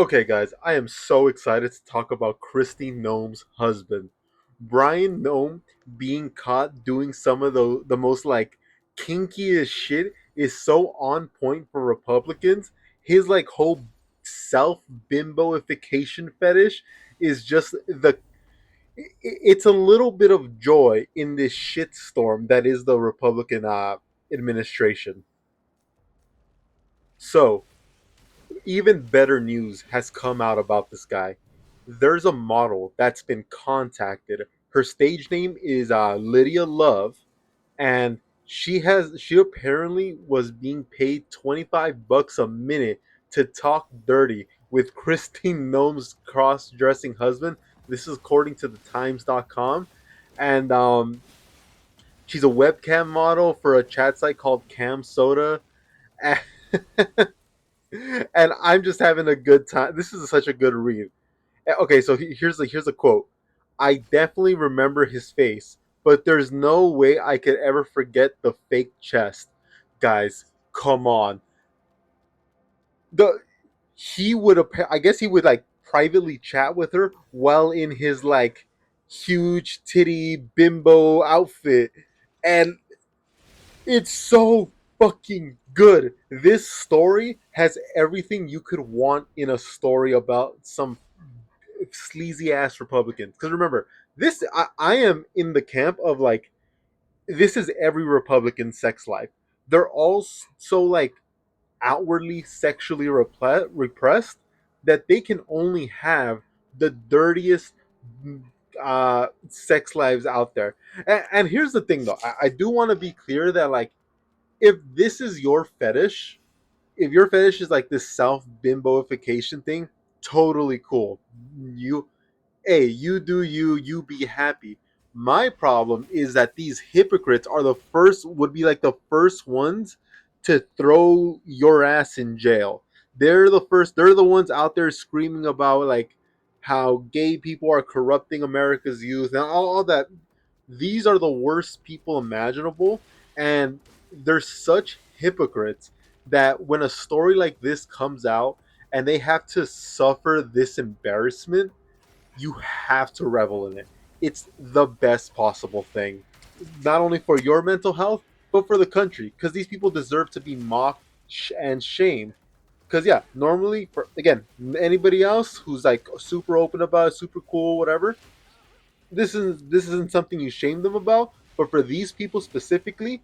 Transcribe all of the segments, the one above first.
Okay, guys, I am so excited to talk about Kristi Noem's husband. Brian Noem being caught doing some of the most like kinkiest shit is so on point for Republicans. His like whole self bimboification fetish is just it's a little bit of joy in this shitstorm that is the Republican administration. So, even better news has come out about this guy. There's a model that's been contacted. Her stage name is Lydia Love, and she apparently was being paid $25 a minute to talk dirty with Christine Noem's cross-dressing husband. This is according to the Times.com, and she's a webcam model for a chat site called Cam Soda. And and I'm just having a good time. This is such a good read. Okay, so here's a quote. I definitely remember his face, but there's no way I could ever forget the fake chest. Guys, come on. The he would I guess he would like privately chat with her while in his like huge titty bimbo outfit, and it's so fucking good. This story has everything you could want in a story about some sleazy ass Republicans. Because remember, I am in the camp of like this is every Republican sex life. They're all so like outwardly sexually repressed that they can only have the dirtiest sex lives out there. And here's the thing, though, I do want to be clear that like if this is your fetish, if your fetish is like this self bimboification thing, totally cool. You Hey, you do you, you be happy. My problem is that these hypocrites are would be like the first ones to throw your ass in jail. They're the ones out there screaming about like how gay people are corrupting America's youth and all that. These are the worst people imaginable, and they're such hypocrites that when a story like this comes out and they have to suffer this embarrassment, you have to revel in it. It's the best possible thing, not only for your mental health, but for the country, because these people deserve to be mocked and shamed. Because yeah, normally for again anybody else who's like super open about it, super cool, whatever, this isn't something you shame them about. But for these people specifically,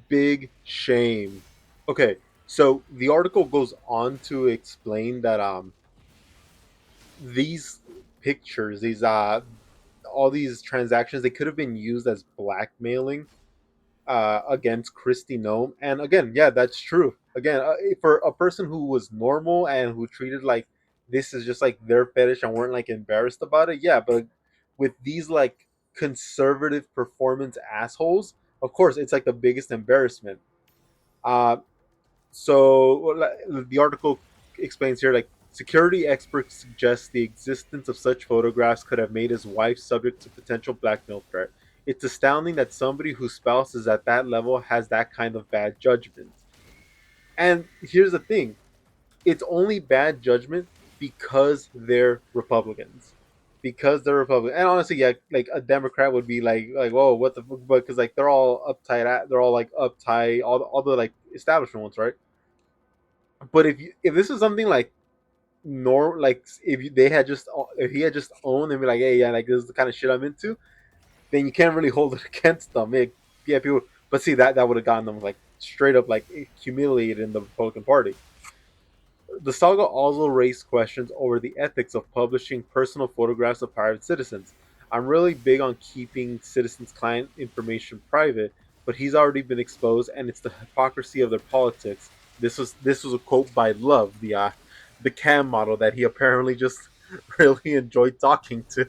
big shame. Okay, so the article goes on to explain that these pictures, these all these transactions, they could have been used as blackmailing against Kristi Noem. And again, yeah, that's true. Again, for a person who was normal and who treated like this is just like their fetish and weren't like embarrassed about it, yeah. But with these like conservative performance assholes, of course, it's like the biggest embarrassment. Uh, so the article explains here, like security experts suggest the existence of such photographs could have made his wife subject to potential blackmail threat. It's astounding that somebody whose spouse is at that level has that kind of bad judgment. And here's the thing: it's only bad judgment because they're Republicans. Because they're Republican, and honestly, yeah, like a Democrat would be like, whoa, what the fuck? Because like they're all uptight, they're all like uptight, all the like establishment ones, right? But if this is something like like they had just if he had just owned and be like, hey, yeah, like this is the kind of shit I'm into, then you can't really hold it against them. Yeah, people, but see that would have gotten them like straight up like humiliated in the Republican Party. The saga also raised questions over the ethics of publishing personal photographs of private citizens. I'm really big on keeping citizens' client information private, but he's already been exposed, and it's the hypocrisy of their politics. This was a quote by Love, the cam model that he apparently just really enjoyed talking to.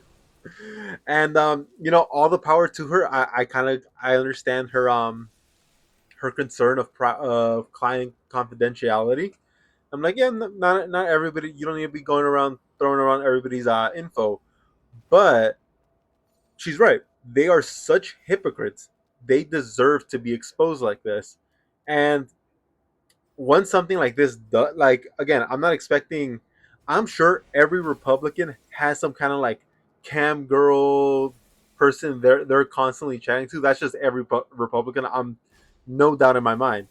And all the power to her. I kind of I understand her concern of client confidentiality. I'm like, yeah, not everybody. You don't need to be going around throwing around everybody's info. But she's right. They are such hypocrites. They deserve to be exposed like this. And once something like this, like again, I'm not expecting. I'm sure every Republican has some kind of like cam girl person they're constantly chatting to. That's just every Republican. I'm no doubt in my mind.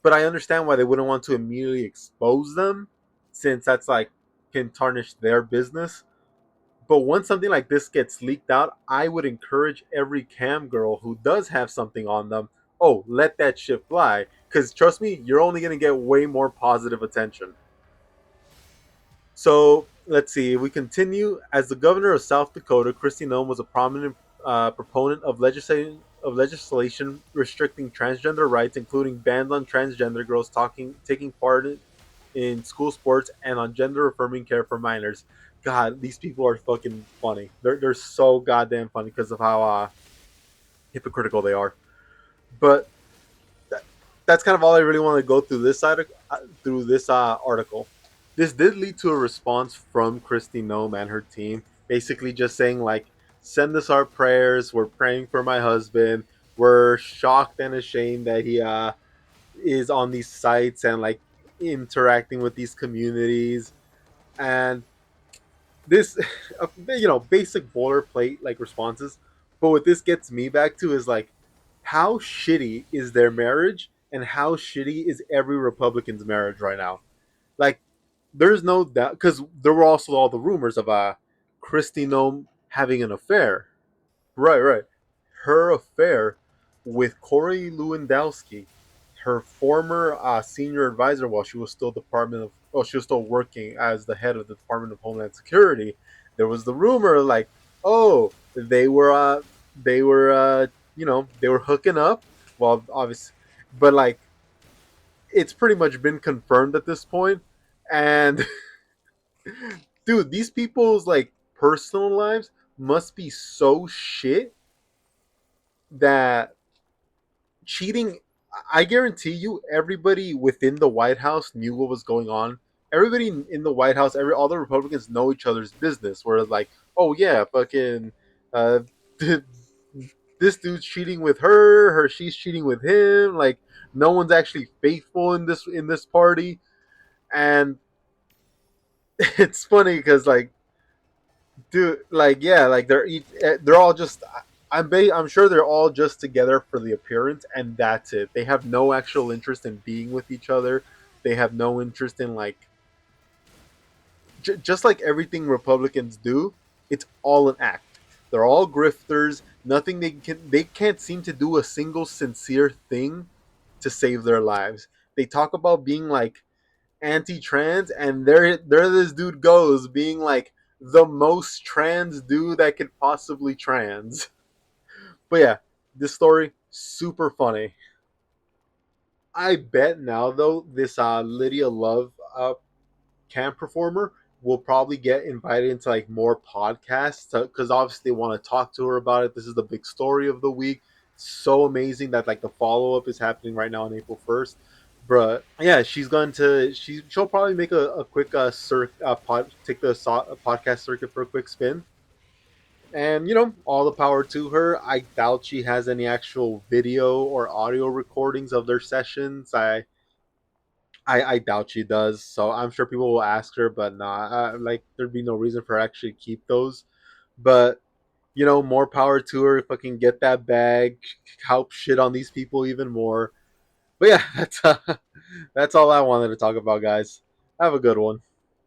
But I understand why they wouldn't want to immediately expose them, since that's like can tarnish their business. But once something like this gets leaked out, I would encourage every cam girl who does have something on them, oh, let that shit fly. Because trust me, you're only going to get way more positive attention. So let's see. We continue. As the governor of South Dakota, Kristi Noem was a prominent proponent of legislation restricting transgender rights, including bans on transgender girls taking part in school sports and on gender affirming care for minors. God, these people are fucking funny. They're so goddamn funny because of how hypocritical they are. But that, that's kind of all I really want to go through this side of, through this article. This did lead to a response from Kristi Noem and her team, basically just saying like, "Send us our prayers. We're praying for my husband. We're shocked and ashamed that he is on these sites and like interacting with these communities." And this, basic boilerplate like responses. But what this gets me back to is like, how shitty is their marriage and how shitty is every Republican's marriage right now? Like, there's no doubt, because there were also all the rumors of Kristi Noem having an affair. Right, right. Her affair with Corey Lewandowski, her former senior advisor, while she was still she was still working as the head of the Department of Homeland Security. There was the rumor like, oh, they were hooking up. Well, obviously, but like, it's pretty much been confirmed at this point. And dude, these people's like personal lives must be so shit that cheating, I guarantee you everybody within the White House knew what was going on. Everybody in the White House, all the Republicans know each other's business. Where like, oh yeah, fucking uh this dude's cheating with her, she's cheating with him. Like, no one's actually faithful in this party. And it's funny because like, dude, like, yeah, like they're all just, I'm sure they're all just together for the appearance, and that's it. They have no actual interest in being with each other. They have no interest in like, just like everything Republicans do. It's all an act. They're all grifters. Nothing they can't seem to do a single sincere thing to save their lives. They talk about being like anti-trans, and there this dude goes being like the most trans dude that could possibly trans. But yeah, this story super funny. I bet now though this Lydia Love camp performer will probably get invited into like more podcasts because obviously they want to talk to her about it. This is the big story of the week. So amazing that like the follow up is happening right now on April 1st. But yeah, she'll probably make a quick take the podcast circuit for a quick spin. And all the power to her. I doubt she has any actual video or audio recordings of their sessions. I doubt she does. So I'm sure people will ask her, but nah, like there'd be no reason for her to actually keep those. But more power to her. Fucking get that bag, help shit on these people even more. But yeah, that's all I wanted to talk about, guys. Have a good one.